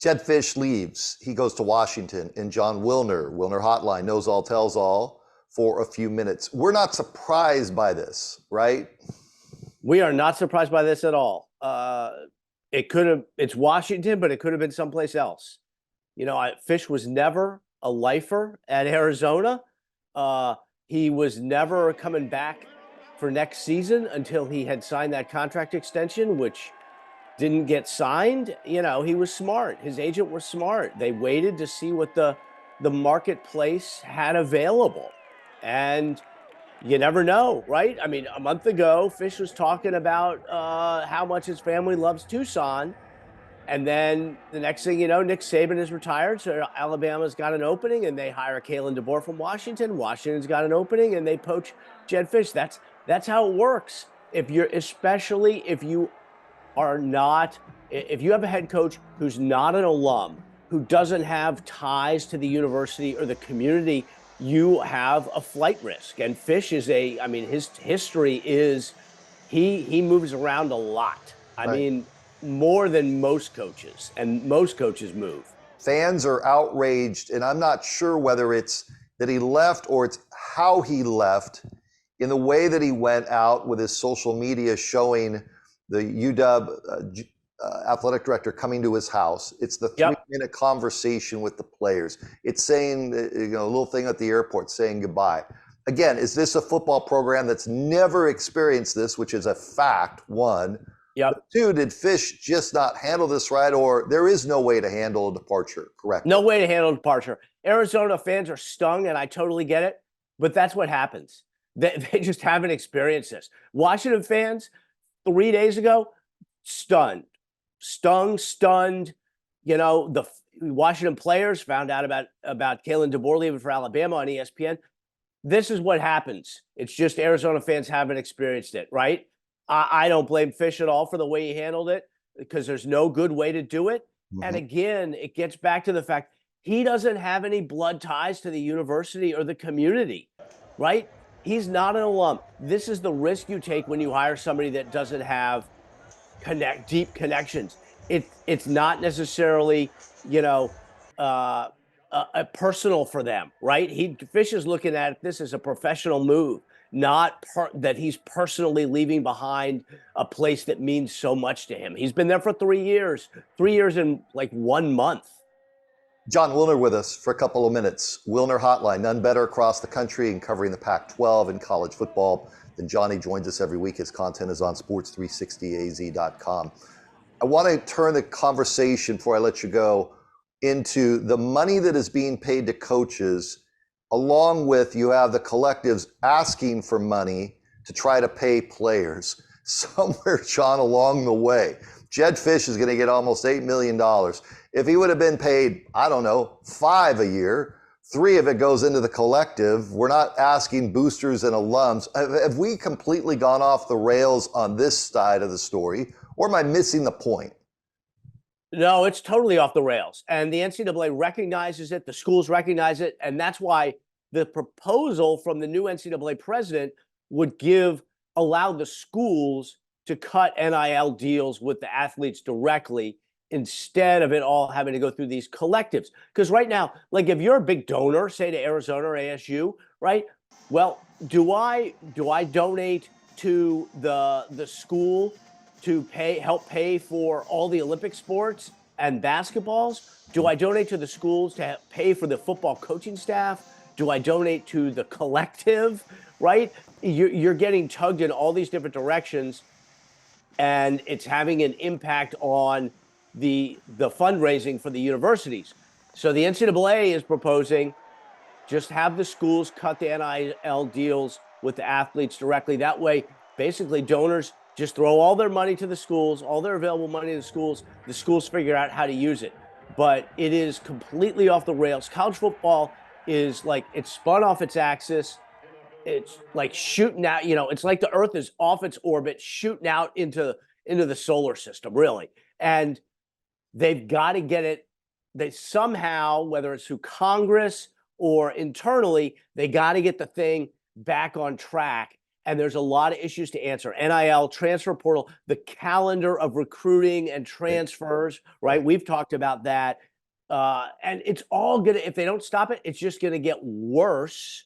Jedd Fisch leaves. He goes to Washington, and John Wilner Hotline, knows all, tells all for a few minutes. We're not surprised by this, right? We are not surprised by this at all. It's Washington, but it could have been someplace else. Fisch was never a lifer at Arizona. He was never coming back for next season until he had signed that contract extension, which didn't get signed. He was smart. His agent was smart. They waited to see what the marketplace had available. And you never know, right? I mean, a month ago, Fisch was talking about how much his family loves Tucson. And then the next thing you know, Nick Saban is retired. So Alabama's got an opening and they hire Kalen DeBoer from Washington. Washington's got an opening and they poach Jedd Fisch. That's how it works. Especially if you have a head coach who's not an alum, who doesn't have ties to the university or the community, you have a flight risk. And Fisch his history is he moves around a lot. I mean, more than most coaches, and most coaches move. Fans are outraged, and I'm not sure whether it's that he left or it's how he left, in the way that he went out with his social media showing the UW athletic director coming to his house. It's the 3-minute conversation with the players. It's saying, a little thing at the airport saying goodbye. Again, is this a football program that's never experienced this, which is a fact, one? Yep. Two, did Fisch just not handle this right, or there is no way to handle a departure, correct? No way to handle a departure. Arizona fans are stung, and I totally get it, but that's what happens. They just haven't experienced this. Washington fans, 3 days ago, stunned. The Washington players found out about Kalen DeBoer leaving for Alabama on ESPN. This is what happens. It's just Arizona fans haven't experienced it, right? I don't blame Fisch at all for the way he handled it, because there's no good way to do it. Mm-hmm. And again, it gets back to the fact he doesn't have any blood ties to the university or the community, right? He's not an alum. This is the risk you take when you hire somebody that doesn't have deep connections. It's not necessarily, personal for them, right? Fisch is looking at this as a professional move, not that he's personally leaving behind a place that means so much to him. He's been there for 3 years in like 1 month. John Wilner with us for a couple of minutes. Wilner Hotline, none better across the country and covering the Pac-12 and college football than Johnny. Joins us every week. His content is on sports360az.com. I want to turn the conversation, before I let you go, into the money that is being paid to coaches, along with you have the collectives asking for money to try to pay players. Somewhere, John, along the way, Jedd Fisch is going to get almost $8 million. If he would have been paid, I don't know, $5 million a year, 3 of it goes into the collective. We're not asking boosters and alums. Have we completely gone off the rails on this side of the story, or am I missing the point? No, it's totally off the rails. And the NCAA recognizes it. The schools recognize it. And that's why the proposal from the new NCAA president would allow the schools to cut NIL deals with the athletes directly, instead of it all having to go through these collectives. Because right now, like if you're a big donor, say to Arizona or ASU, right? Well, do I donate to the school to help pay for all the Olympic sports and basketballs? Do I donate to the schools to pay for the football coaching staff? Do I donate to the collective, right? You're getting tugged in all these different directions, and it's having an impact on the fundraising for the universities. So the NCAA is proposing just have the schools cut the NIL deals with the athletes directly. That way, basically, donors just throw all their money to the schools, all their available money to the schools figure out how to use it. But it is completely off the rails. College football is like, it's spun off its axis. It's like shooting out, it's like the earth is off its orbit, shooting out into the solar system, really. And they've got to get it. They somehow, whether it's through Congress or internally, they got to get the thing back on track. and there's a lot of issues to answer. NIL, transfer portal, the calendar of recruiting and transfers, right? We've talked about that. And it's all going to, if they don't stop it, it's just going to get worse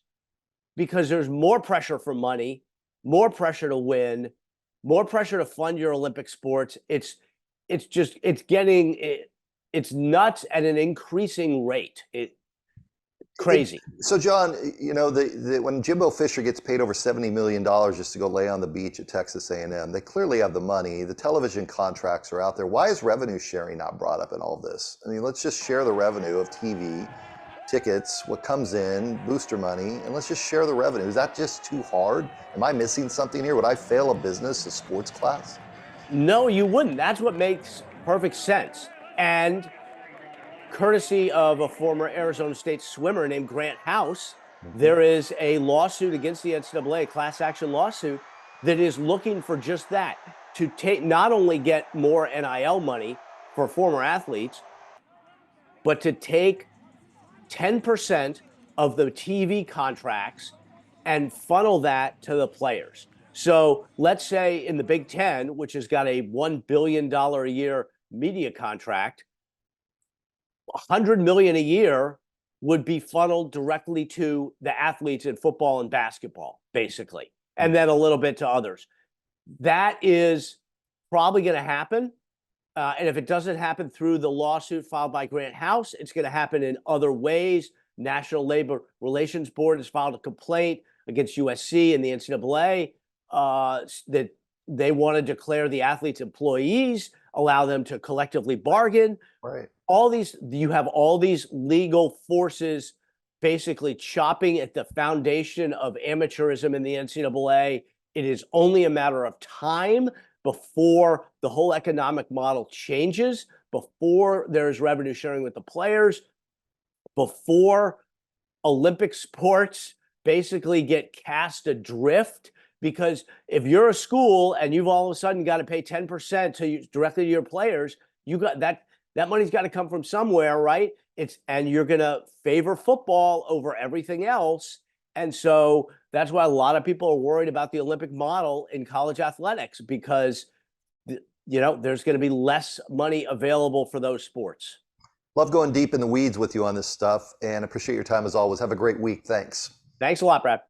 because there's more pressure for money, more pressure to win, more pressure to fund your Olympic sports. It's nuts at an increasing rate. Crazy. So, John, you know, when Jimbo Fisher gets paid over $70 million just to go lay on the beach at Texas A&M, they clearly have the money. The television contracts are out there. Why is revenue sharing not brought up in all of this? I mean, let's just share the revenue of TV, tickets, what comes in, booster money, and let's just share the revenue. Is that just too hard? Am I missing something here? Would I fail a business, a sports class? No, you wouldn't. That's what makes perfect sense. And courtesy of a former Arizona State swimmer named Grant House, there is a lawsuit against the NCAA, a class action lawsuit, that is looking for just that, to not only get more NIL money for former athletes, but to take 10% of the TV contracts and funnel that to the players. So let's say in the Big Ten, which has got a $1 billion a year media contract, $100 million a year would be funneled directly to the athletes in football and basketball, basically, and then a little bit to others. That is probably going to happen. And if it doesn't happen through the lawsuit filed by Grant House, it's going to happen in other ways. National Labor Relations Board has filed a complaint against USC and the NCAA that they want to declare the athletes employees, allow them to collectively bargain. Right. You have all these legal forces basically chopping at the foundation of amateurism in the NCAA. It is only a matter of time before the whole economic model changes, before there's revenue sharing with the players, before Olympic sports basically get cast adrift. Because if you're a school and you've all of a sudden got to pay 10% directly to your players, you got that money's got to come from somewhere, right? And you're going to favor football over everything else. And so that's why a lot of people are worried about the Olympic model in college athletics, because, there's going to be less money available for those sports. Love going deep in the weeds with you on this stuff, and appreciate your time as always. Have a great week. Thanks. Thanks a lot, Brad.